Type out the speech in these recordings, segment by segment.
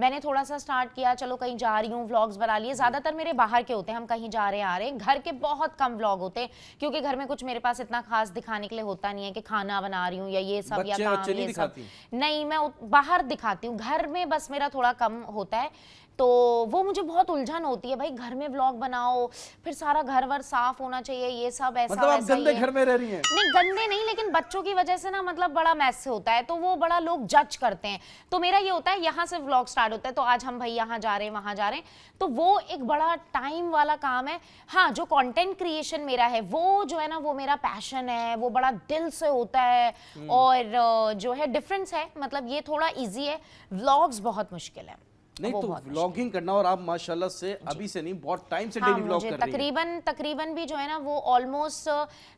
मैंने थोड़ा सा स्टार्ट किया, चलो कहीं जा रही हूँ व्लॉग्स बना लिए। ज्यादातर मेरे बाहर के होते हैं, हम कहीं जा रहे हैं आ रहे हैं। घर के बहुत कम व्लॉग होते हैं क्योंकि घर में कुछ मेरे पास इतना खास दिखाने के लिए होता नहीं है कि खाना बना रही हूँ या ये सब या काम ये सब नहीं, मैं बाहर दिखाती हूँ। घर में बस मेरा थोड़ा कम होता है, तो वो मुझे बहुत उलझन होती है भाई, घर में व्लॉग बनाओ, फिर सारा घर वर साफ होना चाहिए, ये सब ऐसा मतलब आप गंदे घर में रह रही हैं? नहीं गंदे नहीं, लेकिन बच्चों की वजह से ना मतलब बड़ा मैस होता है, तो वो बड़ा लोग जज करते हैं। तो मेरा ये होता है यहाँ से व्लॉग स्टार्ट होता है, तो आज हम भाई यहाँ जा रहे हैं वहां जा रहे हैं, तो वो एक बड़ा टाइम वाला काम है। हाँ, जो कंटेंट क्रिएशन मेरा है वो जो है ना, वो मेरा पैशन है, वो बड़ा दिल से होता है। और जो है डिफरेंस है, मतलब ये थोड़ा इजी है, व्लॉग्स बहुत मुश्किल है। नहीं तो व्लॉगिंग करना, और आप माशाल्लाह से अभी से नहीं बहुत टाइम से डेली व्लॉग कर रही हैं। तकरीबन भी जो है ना वो ऑलमोस्ट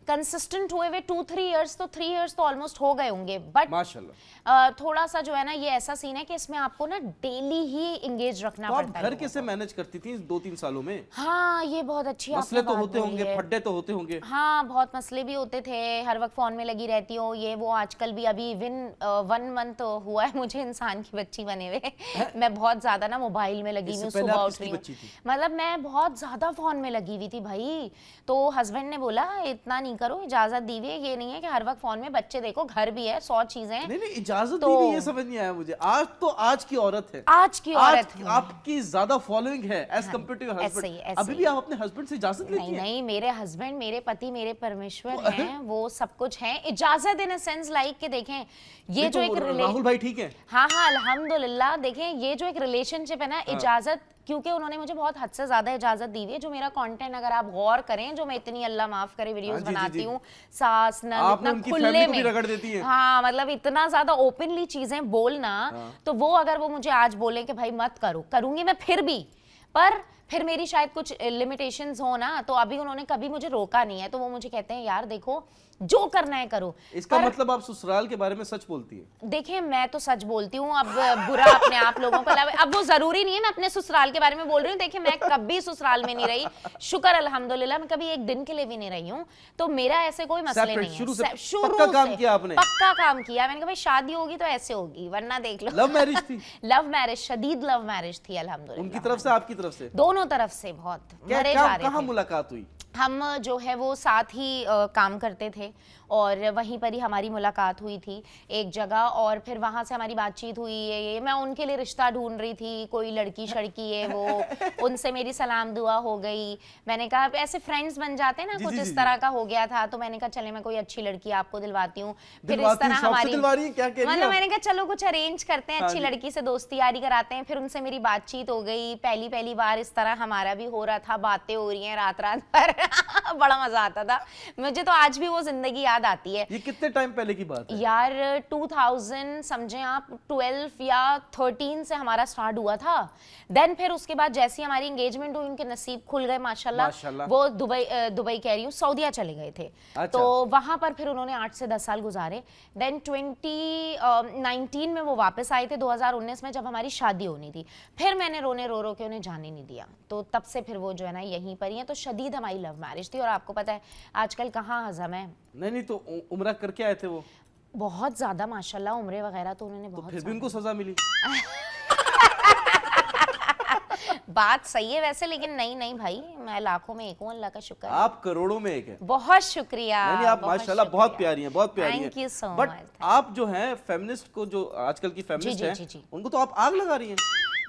कंसिस्टेंट हुए हुए 2-3 इयर्स, तो 3 इयर्स तो ऑलमोस्ट हो गए होंगे। बट माशाल्लाह थोड़ा सा जो है ना ये ऐसा सीन है कि इसमें आपको ना डेली ही एंगेज रखना पड़ता है। घर कैसे मैनेज करती थी 2-3 सालों में? हाँ, ये बहुत अच्छी मसले तो होते होंगे, फड्डे तो होते होंगे। हाँ, बहुत मसले भी होते थे, हर वक्त फोन में लगी रहती हूँ, ये वो। आजकल भी अभी 1 मंथ हुआ है मुझे इंसान की बच्ची बने हुए। मैं बहुत ज्यादा ना मोबाइल में लगी हुई, सुबह उठ रही हूँ, मतलब मैं बहुत ज्यादा फोन में लगी हुई थी भाई। तो हस्बैंड ने बोला इतना नहीं करो, इजाजत दी हुई है, ये नहीं है कि हर वक्त फोन में, बच्चे देखो, घर भी है, 100 चीजें हैं। नहीं इजाजत दी हुई, ये समझ नहीं आया मुझे। आज तो आज की औरत है, आज की औरत आपकी ज्यादा फॉलोइंग है as compare to your husband. अभी भी आप अपने हस्बैंड से इजाजत लेती हैं? नहीं, मेरे हस्बैंड मेरे पति मेरे परमेश्वर हैं, वो सब कुछ हैं। इजाजत इन अ सेंस लाइक के देखें ये जो एक राहुल भाई ठीक है? हाँ अल्हम्दुलिल्लाह। देखें ये जो एक रिलेशनशिप है ना, इजाजत, क्योंकि उन्होंने मुझे बहुत हद से ज्यादा इजाजत दी हुई है। जो मेरा कंटेंट अगर आप गौर करें, जो मैं इतनी अल्लाह माफ करे वीडियोस बनाती हूँ, सास नंद इतना खुले में रगड़ देती है। हाँ, मतलब इतना ज्यादा ओपनली चीजें बोलना, तो वो अगर वो मुझे आज बोले कि भाई मत करो, करूंगी मैं फिर भी, पर फिर मेरी शायद कुछ लिमिटेशंस हो ना, तो अभी उन्होंने कभी मुझे रोका नहीं है। तो वो मुझे कहते हैं यार देखो जो करना है करो। इसका मतलब आप ससुराल के बारे में सच बोलती है? देखिए मैं तो सच बोलती हूँ, अब बुरा अपने आप लोगों को लगे, अब वो जरूरी नहीं है मैं अपने ससुराल के बारे में बोल रही हूँ। देखिए मैं कभी ससुराल में नहीं रही, शुक्र अल्हम्दुलिल्लाह, मैं कभी एक दिन के लिए भी नहीं रही हूँ, तो मेरा ऐसे कोई मसले नहीं है। शुरू से पक्का काम किया आपने? पक्का काम किया मैंने, कहा भाई शादी होगी तो ऐसे होगी, वरना देख लो। लव मैरिज थी? लव मैरिज, शदीद लव मैरिज थी अल्हम्दुलिल्लाह। उनकी तरफ से आपकी तरफ से? दोनों तरफ से बहुत मरे जा रहे थे। कहाँ मुलाकात हुई? हम जो है वो साथ ही काम करते थे और वहीं पर ही हमारी मुलाकात हुई थी एक जगह, और फिर वहाँ से हमारी बातचीत हुई है। ये मैं उनके लिए रिश्ता ढूंढ रही थी, कोई लड़की शड़की है वो, उनसे मेरी सलाम दुआ हो गई। मैंने कहा ऐसे फ्रेंड्स बन जाते हैं ना, कुछ इस तरह का हो गया था, तो मैंने कहा चले मैं कोई अच्छी लड़की आपको दिलवाती हूँ। फिर इस तरह हमारी मतलब मैंने कहा चलो कुछ अरेंज करते हैं, अच्छी लड़की से दोस्ती यारी कराते हैं। फिर उनसे मेरी बातचीत हो गई, पहली बार इस तरह हमारा भी हो रहा था, बातें हो रही हैं रात भर। बड़ा मजा आता था मुझे, तो आज भी वो जिंदगी याद आती है। ये कितने टाइम पहले की बात है यार? 2000 समझे आप 12 या 13 से हमारा स्टार्ट हुआ था। देन फिर उसके बाद जैसी हमारी एंगेजमेंट हुई, उनके नसीब खुल गए माशाल्लाह। वो दुबई कह रही हूँ, सऊदीया चले गए थे। अच्छा। तो वहां पर फिर उन्होंने 8 से 10 साल गुजारे। देन 2019 में वो वापस आए थे, 2019 में जब हमारी शादी होनी थी। फिर मैंने रो के उन्हें जाने नहीं दिया, तो तब से फिर वो जो है ना यहीं पर ही है। तो शदीद हमारी लव मैरिज थी, और आपको पता है आजकल कहाँ हजम है। नहीं तो उम्रा करके आए थे वो? बहुत ज्यादा माशाल्लाह, उम्रे वगैरह तो उन्होंने बहुत। फिर भी उनको सजा मिली? बात सही है वैसे, लेकिन नहीं भाई, मैं लाखों में एक हूँ, अल्लाह का शुक्र। आप करोड़ों में एक है। बहुत शुक्रिया। नहीं आप माशाल्लाह बहुत प्यारी हैं, बहुत प्यारी हैं। Thank you so much. But आप जो हैं फेमिनिस्ट को, जो आजकल की फेमिनिस्ट हैं, उनको तो आप आग लगा रही हैं।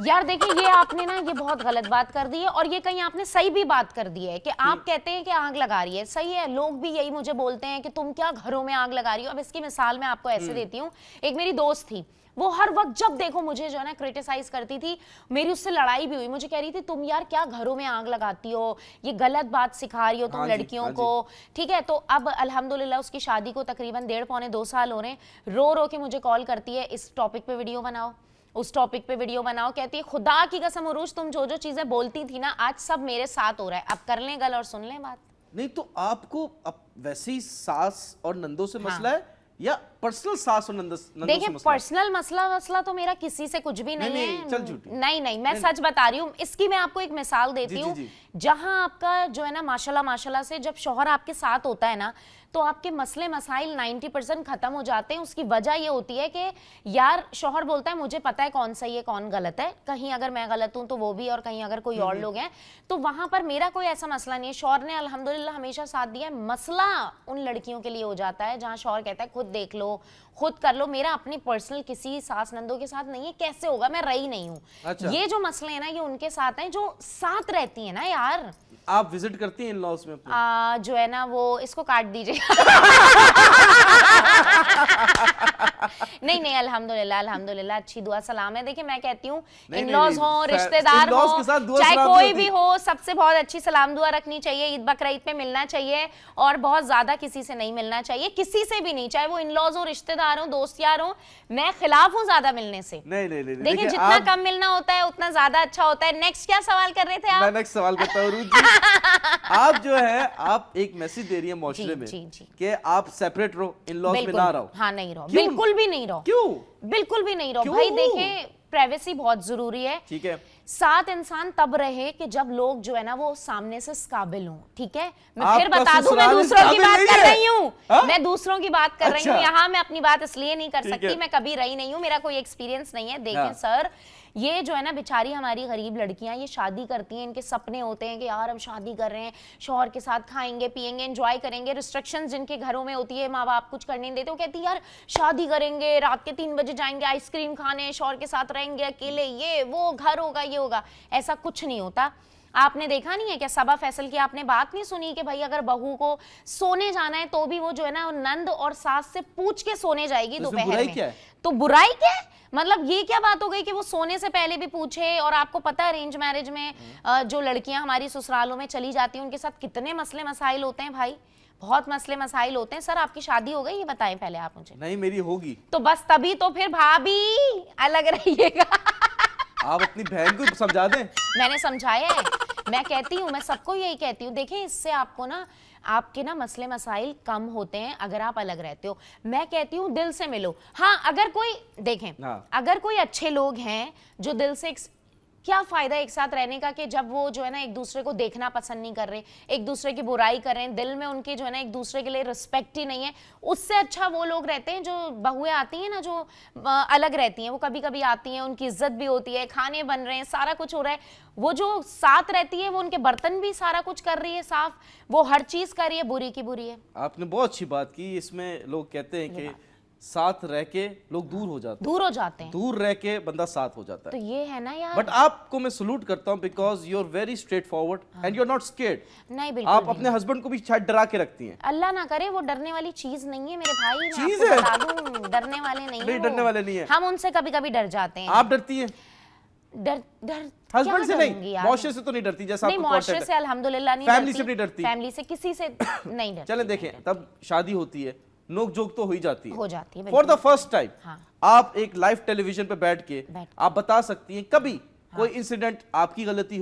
यार देखिए, ये आपने ना ये बहुत गलत बात कर दी है, और ये कहीं आपने सही भी बात कर दी है कि आप कहते हैं कि आग लगा रही है। सही है, लोग भी यही मुझे बोलते हैं कि तुम क्या घरों में आग लगा रही हो। अब इसकी मिसाल मैं आपको ऐसे देती हूँ। एक मेरी दोस्त थी, वो हर वक्त जब देखो मुझे जो है ना क्रिटिसाइज करती थी। मेरी उससे लड़ाई भी हुई, मुझे कह रही थी तुम यार क्या घरों में आग लगाती हो, ये गलत बात सिखा रही हो तुम लड़कियों को। ठीक है, तो अब अल्हम्दुलिल्लाह उसकी शादी को तकरीबन 1.5-2 साल हो रहे हैं। रो के मुझे कॉल करती है, इस टॉपिक पे वीडियो बनाओ, उस टॉपिक पे वीडियो बनाओ। कहती है खुदा की कसम उरूज, तुम जो चीजें बोलती थी ना, आज सब मेरे साथ हो रहा है, अब कर लें गल और सुन लें बात। नहीं तो आपको अब वैसे ही सास और नंदों से मसला है, या पर्सनल सास और नंदों से देखिए मसला? पर्सनल मसला तो मेरा किसी से कुछ भी नहीं, नहीं, है चल झूठी। नहीं मैं सच बता रही हूँ। इसकी मैं आपको एक मिसाल देती जी, हूँ। जी। जहां आपका जो है ना माशाल्लाह से जब शौहर आपके साथ होता है ना, तो आपके मसले मसाइल 90% खत्म हो जाते हैं। उसकी वजह ये होती है कि यार शौहर बोलता है मुझे पता है कौन सही है कौन गलत है, कहीं अगर मैं गलत हूं तो वो भी, और कहीं अगर कोई और लोग हैं तो वहां पर मेरा कोई ऐसा मसला नहीं है। शौहर ने अल्हम्दुलिल्लाह हमेशा साथ दिया है। मसला उन लड़कियों के लिए हो जाता है जहां शौहर कहता है खुद देख लो, खुद कर लो। मेरा अपनी पर्सनल किसी सास नंदों के साथ नहीं है, कैसे होगा, मैं रही नहीं हूँ। अच्छा। ये जो मसले हैं ना ये उनके साथ हैं जो साथ रहती है ना यार। आप विजिट करती हैं इन लॉज में अपने? जो है ना वो इसको काट दीजिए। नहीं अल्हम्दुलिल्लाह अच्छी दुआ सलाम है। देखिए मैं कहती हूँ इन-लॉज हो, रिश्तेदार in-laws हो, के साथ दुआ चाहे सलाम कोई नहीं भी हो, सबसे बहुत अच्छी सलाम दुआ रखनी चाहिए। ईद बकरीद पे मिलना चाहिए और बहुत ज्यादा किसी से नहीं मिलना चाहिए, किसी से भी नहीं, चाहे वो इन-लॉज हो, रिश्तेदार हो, दोस्त यार हो। मैं खिलाफ हूँ ज्यादा मिलने से। नहीं देखिए जितना कम मिलना होता है उतना ज्यादा अच्छा होता है। नेक्स्ट क्या सवाल कर रहे थे आप? मैं नेक्स्ट सवाल करता हूँ रूज जी। आप जो है आप एक मैसेज दे रही है माशरे में जी। कि आप सेपरेट रहो, इन लॉज में बिल्कुल, ना रहो। हाँ नहीं रहो, क्यों? बिल्कुल भी नहीं रहो। क्यों? बिल्कुल भी नहीं रहो क्यों? भाई। देखें प्राइवेसी बहुत जरूरी है। ठीक है। साथ इंसान तब रहे कि जब लोग जो है ना वो सामने से काबिल हों। ठीक है, मैं आपका फिर बता दूं, मैं ससुराल दूसरों की काबिल बात नहीं कर है? रही हूँ। हाँ? मैं दूसरों की बात कर रही हूँ, अच्छा। यहाँ मैं अपनी बात इसलिए नहीं कर ठीक सकती, है। मैं कभी रही नहीं हूँ, मेरा कोई एक्सपीरियंस नहीं है। देखें हाँ। सर, ये जो है ना बेचारी हमारी गरीब लड़कियां ये शादी करती हैं, इनके सपने होते हैं कि यार हम शादी कर रहे हैं, शौहर के साथ खाएंगे पिएंगे एंजॉय करेंगे। रिस्ट्रिक्शंस जिनके घरों में होती है, माँ बाप कुछ करने नहीं देते, वो कहती है यार शादी करेंगे, रात के 3 बजे जाएंगे आइसक्रीम खाने, शौहर के साथ रहेंगे अकेले, ये वो घर होगा ये होगा। ऐसा कुछ नहीं होता। आपने देखा नहीं है क्या सबा फैसल की आपने बात नहीं सुनी कि भाई अगर बहू को सोने जाना है तो भी वो जो है ना नंद और सास से पूछ के सोने जाएगी इसमें दोपहर बुराई में। क्या है? तो बुराई क्या है? मतलब ये क्या बात हो गई कि वो सोने से पहले भी पूछे। और आपको पता है अरेंज मैरिज में जो लड़कियां हमारी ससुरालों में चली जाती हैं उनके साथ कितने मसले मसाइल होते हैं भाई, बहुत मसले मसाइल होते हैं। सर आपकी शादी हो गई ये बताएं पहले आप मुझे। नहीं मेरी होगी। तो बस तभी तो फिर भाभी अलग रहिएगा। आप अपनी बहन को समझा दें। मैंने समझाया है, मैं कहती हूँ, मैं सबको यही कहती हूँ। देखिए इससे आपको ना आपके ना मसले मसाइल कम होते हैं अगर आप अलग रहते हो। मैं कहती हूँ दिल से मिलो। हाँ अगर कोई देखें, हाँ। अगर कोई अच्छे लोग हैं जो दिल से क्या फायदा एक साथ रहने का कि जब वो जो है ना एक दूसरे को देखना पसंद नहीं कर रहे, एक दूसरे की बुराई कर रहे हैं, दिल में उनके जो है ना एक दूसरे के लिए रिस्पेक्ट ही नहीं है। उससे अच्छा वो लोग रहते हैं जो बहुएं आती हैं ना जो अलग रहती हैं, वो कभी कभी आती हैं, उनकी इज्जत भी होती है, खाने बन रहे हैं, सारा कुछ हो रहा है। वो जो साथ रहती है वो उनके बर्तन भी सारा कुछ कर रही है साफ, वो हर चीज कर रही है, बुरी की बुरी है। आपने बहुत अच्छी बात की। इसमें लोग कहते हैं कि साथ रह के लोग दूर हो जाते हैं, दूर हो जाते हैं, दूर रह के बंदा साथ हो जाता तो है। ये है ना यार। बट आपको मैं सलूट करता हूं because you are very straightforward and you are not scared. नहीं बिल्कुल आप भी अपने हस्बैंड को भी शायद डरा के रखती हैं। अल्लाह ना करे, वो डरने वाली चीज नहीं है मेरे भाई। मैं चीज़ आपको है? बता दूं, डरने वाले नहीं है नहीं, वो। डरने वाले नहीं है। हम उनसे कभी कभी डर जाते हैं। आप डरती हैं डर डर हस्बैंड से? क्या नहीं, डरूंगी यार? मौशे से तो नहीं डरती जैसा नहीं आपको मुआशरे contact से है। अल्हम्दुलिल्लाह नहीं फैमिली डरती। से भी नहीं डरती? फैमिली से किसी से नहीं डरती। चलें देखें, तब शादी होती है, नोक जोक तो हो ही जाती है। हो जाती है फॉर द फर्स्ट टाइम हाँ। आप एक लाइव टेलीविजन पे बैठ के बैठ आप बता सकती हैं कभी कोई इंसिडेंट आपकी गलती